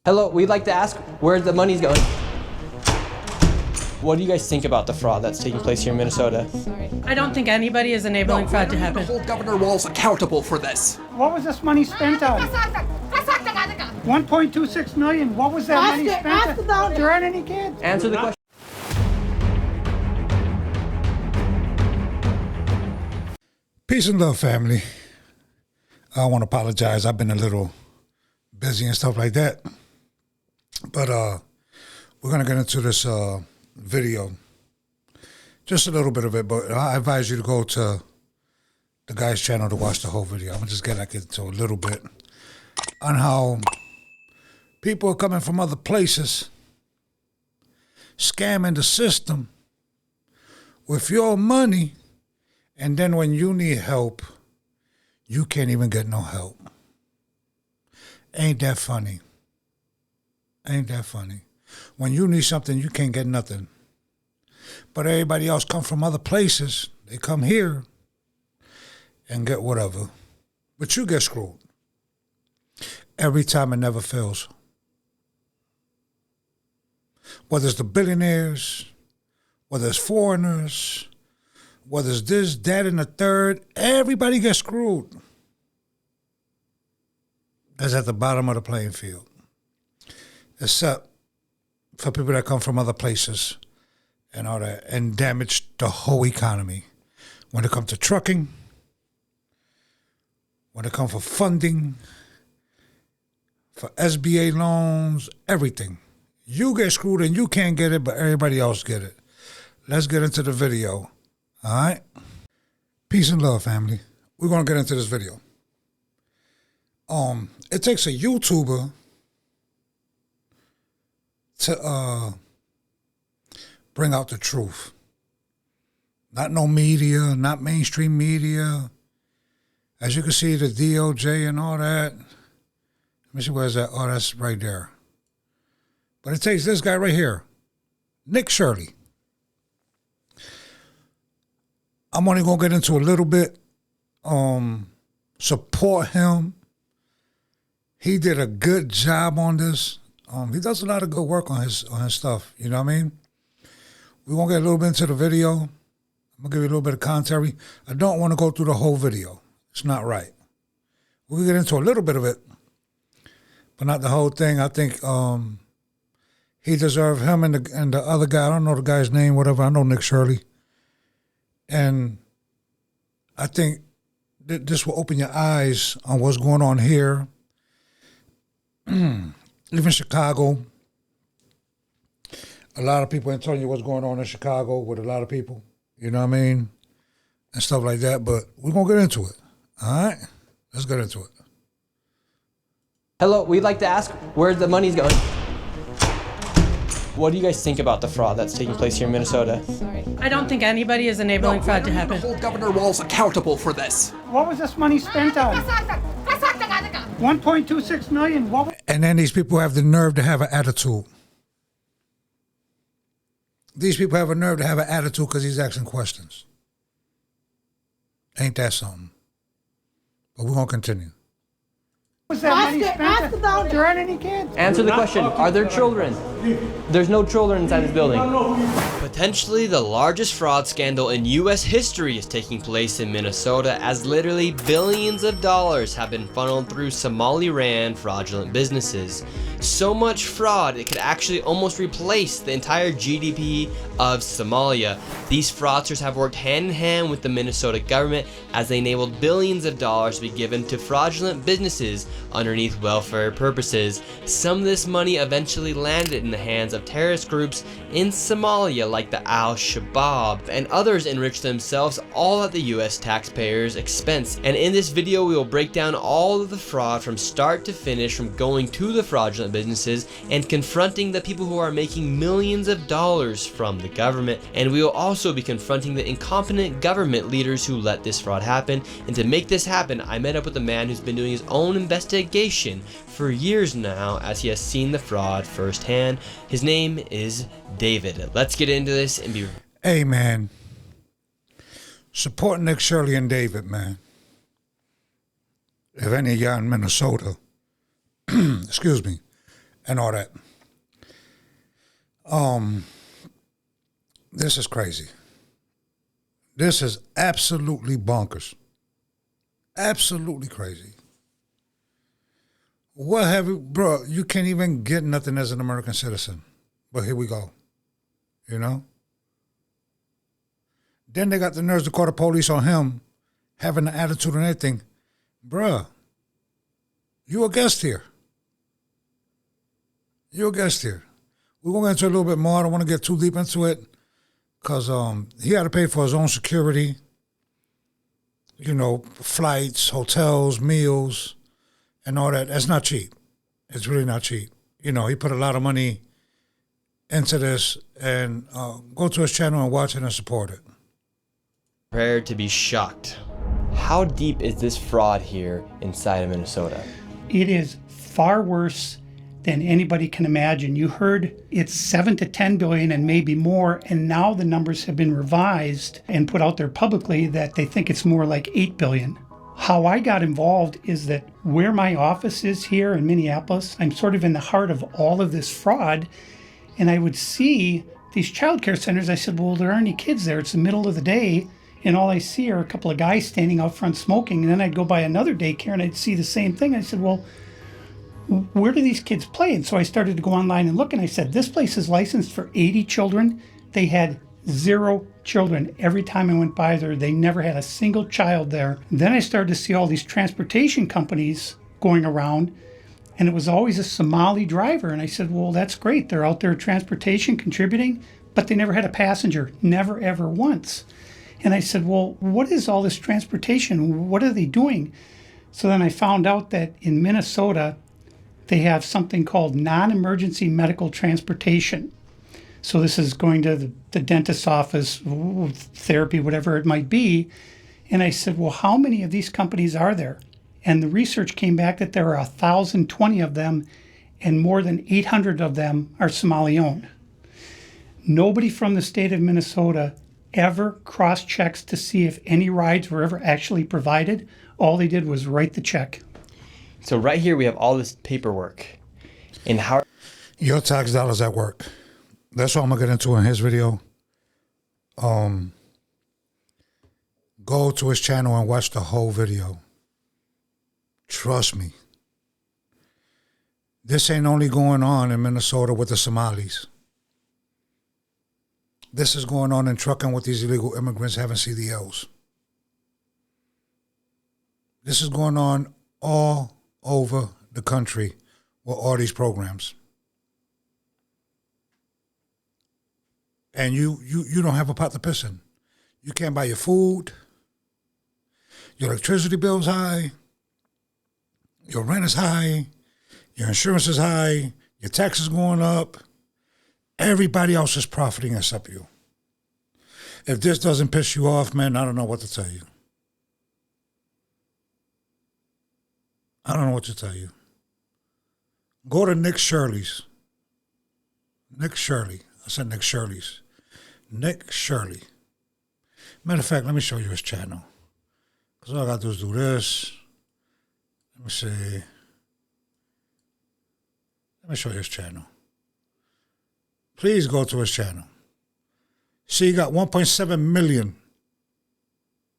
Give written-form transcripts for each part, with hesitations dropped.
Hello, we'd like to ask where the money's going. What do you guys think about the fraud that's taking place here in Minnesota? I don't think anybody is enabling fraud to happen. Hold Governor Walz accountable for this. What was this money spent on? 1.26 million. What was that money spent on? There aren't any kids. Answer the question. Peace and love, family. I want to apologize. I've been a little busy and stuff like that. But we're going to get into this video. Just a little bit of it, but I advise you to go to the guy's channel to watch the whole video. I'm going to just get into a little bit on how people are coming from other places, scamming the system with your money, and then when you need help, you can't even get no help. Ain't that funny? Ain't that funny? When you need something, you can't get nothing. But everybody else come from other places. They come here and get whatever. But you get screwed. Every time, it never fails. Whether it's the billionaires, whether it's foreigners, whether it's this, that, and the third, everybody gets screwed. That's at the bottom of the playing field. Except for people that come from other places and all that, and damage the whole economy. When it comes to trucking, when it comes for funding, for SBA loans, everything. You get screwed and you can't get it, but everybody else get it. Let's get into the video. All right? Peace and love, family. We're going to get into this video. It takes a YouTuber to bring out the truth. Not no media, not mainstream media. As you can see, the DOJ and all that. Let me see, where's that? Oh, that's right there. But it takes this guy right here, Nick Shirley. I'm only going to get into a little bit. Support him. He did a good job on this. He does a lot of good work on his stuff. You know what I mean? We're going to get a little bit into the video. I'm going to give you a little bit of commentary. I don't want to go through the whole video. It's not right. We'll get into a little bit of it, but not the whole thing. I think he deserved, him and the other guy, I don't know the guy's name, whatever. I know Nick Shirley. And I think this will open your eyes on what's going on here. Even Chicago. A lot of people ain't telling you what's going on in Chicago with a lot of people. You know what I mean? And stuff like that. But we're going to get into it. All right? Let's get into it. Hello, we'd like to ask where the money's going. What do you guys think about the fraud that's taking place here in Minnesota? I don't think anybody is enabling fraud to happen. Hold Governor Walz accountable for this. What was this money spent on? 1.26 million. And then these people have the nerve to have an attitude. These people have a nerve to have an attitude because he's asking questions. Ain't that something? But we're going to continue. What was that money spent on? There aren't any kids. Answer the question. Are there children? There's no children inside this building. Potentially the largest fraud scandal in U.S. history is taking place in Minnesota, as literally billions of dollars have been funneled through Somali-ran fraudulent businesses. So much fraud, it could actually almost replace the entire GDP of Somalia. These fraudsters have worked hand in hand with the Minnesota government as they enabled billions of dollars to be given to fraudulent businesses underneath welfare purposes. Some of this money eventually landed in the hands of terrorist groups in Somalia like the Al-Shabaab, and others enriched themselves all at the US taxpayers' expense. And in this video we will break down all of the fraud from start to finish, from going to the fraudulent businesses and confronting the people who are making millions of dollars from the government. And we will also be confronting the incompetent government leaders who let this fraud happen. And to make this happen, I met up with a man who's been doing his own investigation for years now, as he has seen the fraud firsthand. His name is David. Let's get into this and be... Hey, man. Support Nick Shirley and David, man. If any of y'all in Minnesota, excuse me, and all that. This is crazy. This is absolutely bonkers. Absolutely crazy. What have you, bro? You can't even get nothing as an American citizen. But here we go. You know? Then they got the nerves to call the police on him, having an attitude and everything. Bruh, you a guest here. You're a guest here. We're going to get into it a little bit more. I don't want to get too deep into it because he had to pay for his own security, you know, flights, hotels, meals, and all that. That's not cheap. It's really not cheap. You know, he put a lot of money into this, and go to his channel and watch it and support it. Prepared to be shocked. How deep is this fraud here inside of Minnesota? It is far worse than anybody can imagine. You heard it's 7 to 10 billion and maybe more, and now the numbers have been revised and put out there publicly that they think it's more like 8 billion. How I got involved is that where my office is here in Minneapolis, I'm sort of in the heart of all of this fraud, and I would see these childcare centers. I said, well, there aren't any kids there. It's the middle of the day, and all I see are a couple of guys standing out front smoking. And then I'd go by another daycare and I'd see the same thing. I said, well, where do these kids play? And so I started to go online and look, and I said, this place is licensed for 80 children. They had 0 children. Every time I went by there, they never had a single child there. Then I started to see all these transportation companies going around, and it was always a Somali driver. And I said, well, that's great. They're out there transportation, contributing, but they never had a passenger, never, ever once. And I said, well, what is all this transportation? What are they doing? So then I found out that in Minnesota, they have something called non-emergency medical transportation. So this is going to the dentist's office, therapy, whatever it might be. And I said, well, how many of these companies are there? And the research came back that there are 1,020 of them, and more than 800 of them are Somali-owned. Nobody from the state of Minnesota ever cross-checks to see if any rides were ever actually provided. All they did was write the check. So right here we have all this paperwork. And how Your tax dollars at work. That's what I'm going to get into in his video. Go to his channel and watch the whole video. Trust me. This ain't only going on in Minnesota with the Somalis. This is going on in trucking with these illegal immigrants having CDLs. This is going on all over the country with all these programs. And you don't have a pot to piss in. You can't buy your food. Your electricity bill's high. Your rent is high. Your insurance is high. Your taxes going up. Everybody else is profiting except you. If this doesn't piss you off, man, I don't know what to tell you. I don't know what to tell you. Go to Nick Shirley's. Nick Shirley. I said Nick Shirley's. Nick Shirley. Matter of fact, let me show you his channel. Because all I got to do is do this. Let me see. Let me show you his channel. Please go to his channel. See, he got 1.7 million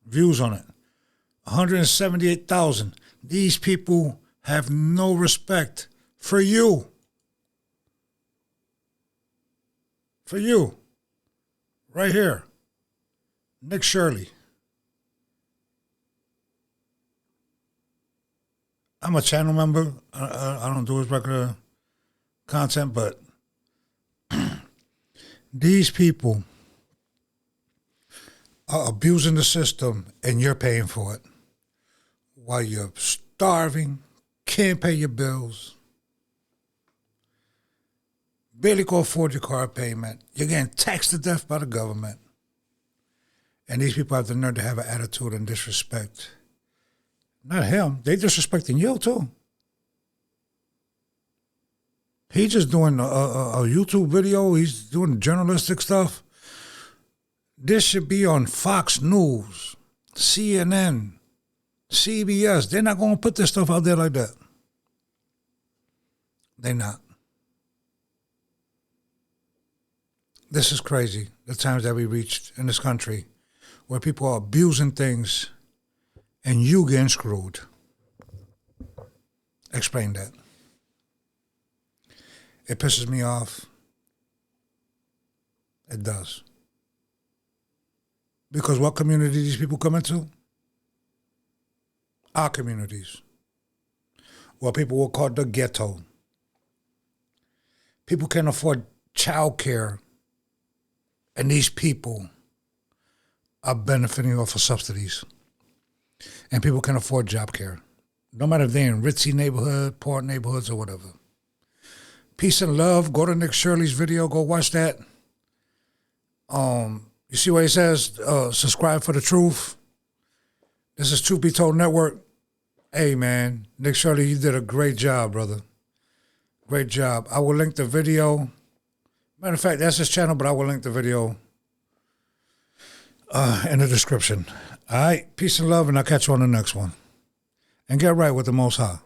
views on it. 178,000. These people have no respect for you. For you. Right here. Nick Shirley. I'm a channel member. I don't do his regular content, but these people are abusing the system and you're paying for it while you're starving, can't pay your bills, barely can afford your car payment, you're getting taxed to death by the government. And these people have the nerve to have an attitude and disrespect. Not him. They disrespecting you too. He's just doing a YouTube video. He's doing journalistic stuff. This should be on Fox News, CNN, CBS. They're not going to put this stuff out there like that. They're not. This is crazy, the times that we reached in this country where people are abusing things and you getting screwed. Explain that. It pisses me off. It does. Because what community these people come into? Our communities. What people will call the ghetto. People can't afford child care, and these people are benefiting off of subsidies. And people can afford job care, no matter if they're in ritzy neighborhood, poor neighborhoods, or whatever. Peace and love. Go to Nick Shirley's video. Go watch that. You see what he says? Subscribe for the truth. This is Truth Be Told Network. Hey, man. Nick Shirley, you did a great job, brother. Great job. I will link the video. Matter of fact, that's his channel, but I will link the video in the description. All right. Peace and love, and I'll catch you on the next one. And get right with the Most High.